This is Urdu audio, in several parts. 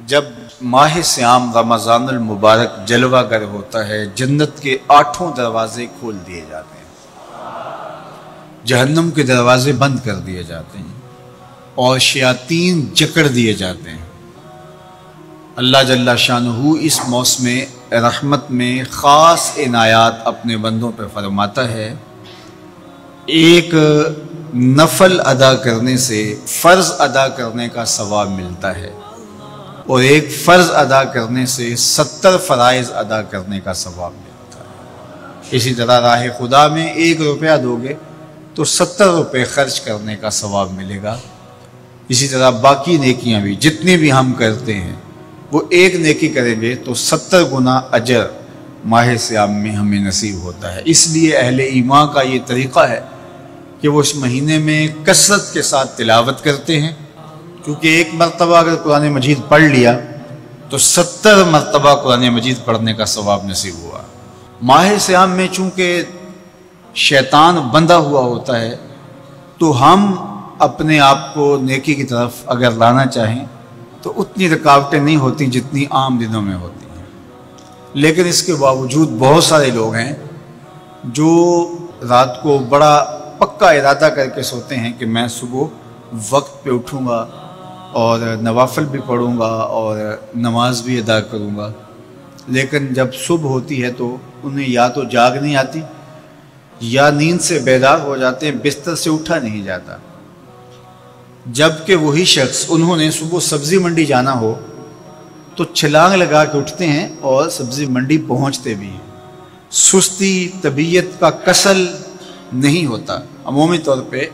جب ماہ سیام رمضان المبارک جلوہ گر ہوتا ہے، جنت کے 8 دروازے کھول دیے جاتے ہیں، جہنم کے دروازے بند کر دیے جاتے ہیں اور شیاطین جکڑ دیے جاتے ہیں۔ اللہ جل شانہ اس موسم رحمت میں خاص عنایات اپنے بندوں پہ فرماتا ہے۔ ایک نفل ادا کرنے سے فرض ادا کرنے کا ثواب ملتا ہے اور ایک فرض ادا کرنے سے 70 فرائض ادا کرنے کا ثواب ملتا ہے۔ اسی طرح راہ خدا میں 1 روپیہ دو گے تو 70 روپے خرچ کرنے کا ثواب ملے گا۔ اسی طرح باقی نیکیاں بھی جتنی بھی ہم کرتے ہیں، وہ ایک نیکی کریں گے تو 70 گنا اجر ماہ سیام میں ہمیں نصیب ہوتا ہے۔ اس لیے اہل ایمان کا یہ طریقہ ہے کہ وہ اس مہینے میں کثرت کے ساتھ تلاوت کرتے ہیں، کیونکہ ایک مرتبہ اگر قرآن مجید پڑھ لیا تو 70 مرتبہ قرآن مجید پڑھنے کا ثواب نصیب ہوا۔ ماہ سیام میں چونکہ شیطان بندھا ہوا ہوتا ہے تو ہم اپنے آپ کو نیکی کی طرف اگر لانا چاہیں تو اتنی رکاوٹیں نہیں ہوتی جتنی عام دنوں میں ہوتی ہیں، لیکن اس کے باوجود بہت سارے لوگ ہیں جو رات کو بڑا پکا ارادہ کر کے سوتے ہیں کہ میں صبح وقت پہ اٹھوں گا اور نوافل بھی پڑھوں گا اور نماز بھی ادا کروں گا، لیکن جب صبح ہوتی ہے تو انہیں یا تو جاگ نہیں آتی یا نیند سے بیدار ہو جاتے ہیں، بستر سے اٹھا نہیں جاتا۔ جبکہ وہی شخص انہوں نے صبح سبزی منڈی جانا ہو تو چھلانگ لگا کے اٹھتے ہیں اور سبزی منڈی پہنچتے بھی ہیں۔ سستی طبیعت کا کسل نہیں ہوتا۔ عمومی طور پہ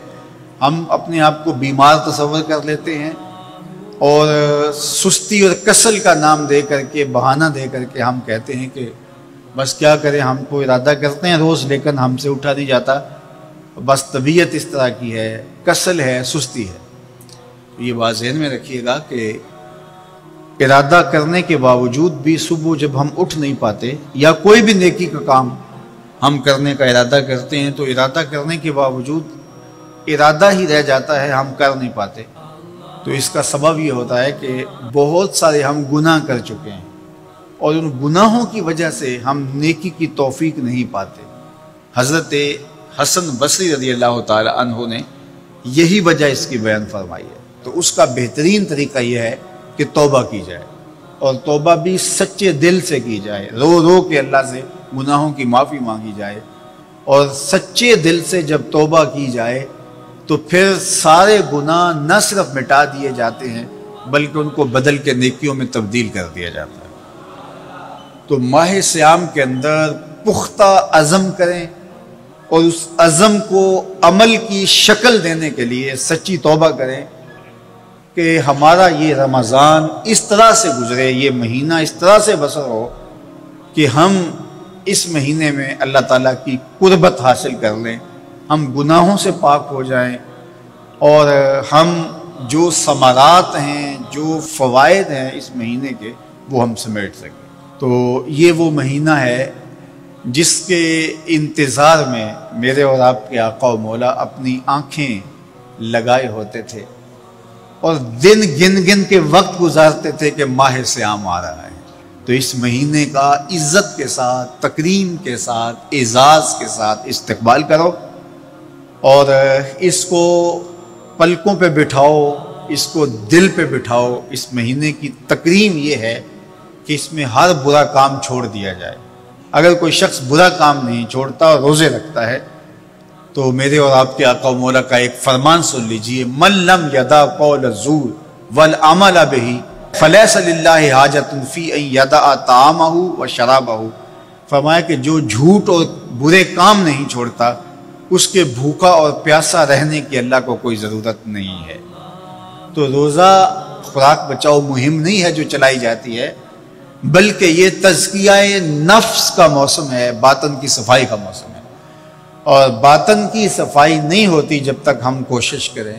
ہم اپنے آپ کو بیمار تصور کر لیتے ہیں اور سستی اور کسل کا نام دے کر کے، بہانہ دے کر کے ہم کہتے ہیں کہ بس کیا کریں، ہم کو ارادہ کرتے ہیں روز لیکن ہم سے اٹھا نہیں جاتا، بس طبیعت اس طرح کی ہے، کسل ہے، سستی ہے۔ یہ بات ذہن میں رکھیے گا کہ ارادہ کرنے کے باوجود بھی صبح جب ہم اٹھ نہیں پاتے یا کوئی بھی نیکی کا کام ہم کرنے کا ارادہ کرتے ہیں تو ارادہ کرنے کے باوجود ارادہ ہی رہ جاتا ہے، ہم کر نہیں پاتے، تو اس کا سبب یہ ہوتا ہے کہ بہت سارے ہم گناہ کر چکے ہیں اور ان گناہوں کی وجہ سے ہم نیکی کی توفیق نہیں پاتے۔ حضرت حسن بصری رضی اللہ تعالی عنہ نے یہی وجہ اس کی بیان فرمائی ہے، تو اس کا بہترین طریقہ یہ ہے کہ توبہ کی جائے، اور توبہ بھی سچے دل سے کی جائے، رو رو کے اللہ سے گناہوں کی معافی مانگی جائے، اور سچے دل سے جب توبہ کی جائے تو پھر سارے گناہ نہ صرف مٹا دیے جاتے ہیں بلکہ ان کو بدل کے نیکیوں میں تبدیل کر دیا جاتا ہے۔ تو ماہ سیام کے اندر پختہ عزم کریں اور اس عزم کو عمل کی شکل دینے کے لیے سچی توبہ کریں کہ ہمارا یہ رمضان اس طرح سے گزرے، یہ مہینہ اس طرح سے بسر ہو کہ ہم اس مہینے میں اللہ تعالیٰ کی قربت حاصل کر لیں، ہم گناہوں سے پاک ہو جائیں اور ہم جو ثمرات ہیں، جو فوائد ہیں اس مہینے کے، وہ ہم سمیٹ سکیں۔ تو یہ وہ مہینہ ہے جس کے انتظار میں میرے اور آپ کے آقا و مولا اپنی آنکھیں لگائے ہوتے تھے اور دن گن گن کے وقت گزارتے تھے کہ ماہ سیام آ رہا ہے۔ تو اس مہینے کا عزت کے ساتھ، تکریم کے ساتھ، اعزاز کے ساتھ استقبال کرو اور اس کو پلکوں پہ بٹھاؤ، اس کو دل پہ بٹھاؤ۔ اس مہینے کی تکریم یہ ہے کہ اس میں ہر برا کام چھوڑ دیا جائے۔ اگر کوئی شخص برا کام نہیں چھوڑتا اور روزے رکھتا ہے تو میرے اور آپ کے آقا و مولا کا ایک فرمان سن لیجئے، من لم یدع قول الزور والعمل بہ فلیس للہ حاجۃ فی ان یدع طعامہ و شرابہ۔ فرمایا کہ جو جھوٹ اور برے کام نہیں چھوڑتا اس کے بھوکا اور پیاسا رہنے کی اللہ کو کوئی ضرورت نہیں ہے۔ تو روزہ خوراک بچاؤ مہم نہیں ہے جو چلائی جاتی ہے، بلکہ یہ تزکیہ نفس کا موسم ہے، باطن کی صفائی کا موسم ہے، اور باطن کی صفائی نہیں ہوتی جب تک ہم کوشش کریں۔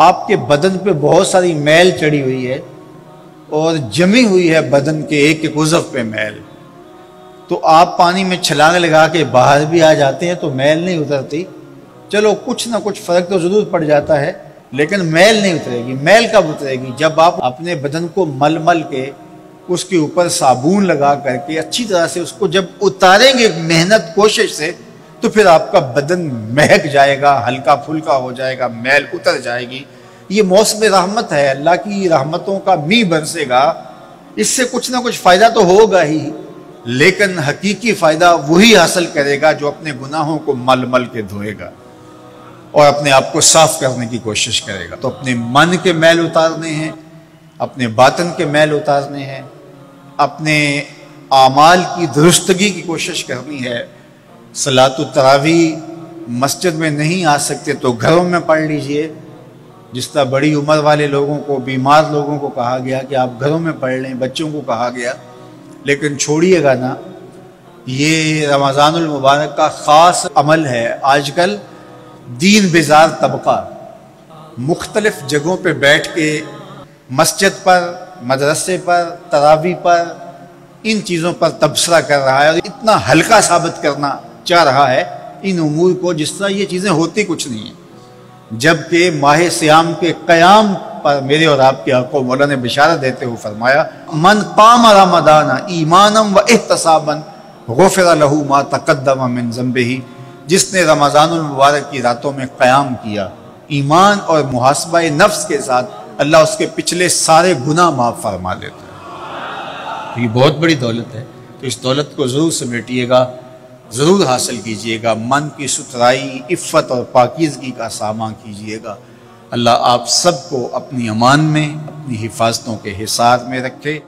آپ کے بدن پہ بہت ساری میل چڑھی ہوئی ہے اور جمی ہوئی ہے بدن کے ایک ایک عضو پہ میل، تو آپ پانی میں چھلانگ لگا کے باہر بھی آ جاتے ہیں تو میل نہیں اترتی، چلو کچھ نہ کچھ فرق تو ضرور پڑ جاتا ہے، لیکن میل نہیں اترے گی۔ میل کب اترے گی؟ جب آپ اپنے بدن کو مل مل کے اس کے اوپر صابون لگا کر کے اچھی طرح سے اس کو جب اتاریں گے محنت کوشش سے، تو پھر آپ کا بدن مہک جائے گا، ہلکا پھلکا ہو جائے گا، میل اتر جائے گی۔ یہ موسم رحمت ہے، اللہ کی رحمتوں کا می برسے گا، اس سے کچھ نہ کچھ فائدہ تو ہوگا ہی، لیکن حقیقی فائدہ وہی حاصل کرے گا جو اپنے گناہوں کو مل مل کے دھوئے گا اور اپنے آپ کو صاف کرنے کی کوشش کرے گا۔ تو اپنے من کے میل اتارنے ہیں، اپنے باطن کے میل اتارنے ہیں، اپنے اعمال کی درستگی کی کوشش کرنی ہے۔ صلاۃ التراویح مسجد میں نہیں آ سکتے تو گھروں میں پڑھ لیجئے۔ جس طرح بڑی عمر والے لوگوں کو، بیمار لوگوں کو کہا گیا کہ آپ گھروں میں پڑھ لیں، بچوں کو کہا گیا، لیکن چھوڑیے گا نا، یہ رمضان المبارک کا خاص عمل ہے۔ آج کل دین بیزار طبقہ مختلف جگہوں پہ بیٹھ کے مسجد پر، مدرسے پر، تراویح پر، ان چیزوں پر تبصرہ کر رہا ہے اور اتنا ہلکا ثابت کرنا چاہ رہا ہے ان امور کو جس طرح یہ چیزیں ہوتی کچھ نہیں ہیں، جبکہ ماہ صیام کے قیام پر میرے اور آپ کے آقا مولا نے بشارت دیتے ہوئے فرمایا، من قام رمضان ایمانا و احتسابا غفر لہ ما تقدم من ذنبہ، جس نے رمضان المبارک کی راتوں میں قیام کیا ایمان اور محاسبہ نفس کے ساتھ، اللہ اس کے پچھلے سارے گناہ معاف فرما دیتا ہے۔ یہ بہت بڑی دولت ہے، تو اس دولت کو ضرور سمیٹیے گا، ضرور حاصل کیجئے گا، من کی ستھرائی، عفت اور پاکیزگی کا سامان کیجئے گا۔ اللہ آپ سب کو اپنی امان میں، اپنی حفاظتوں کے حصار میں رکھے۔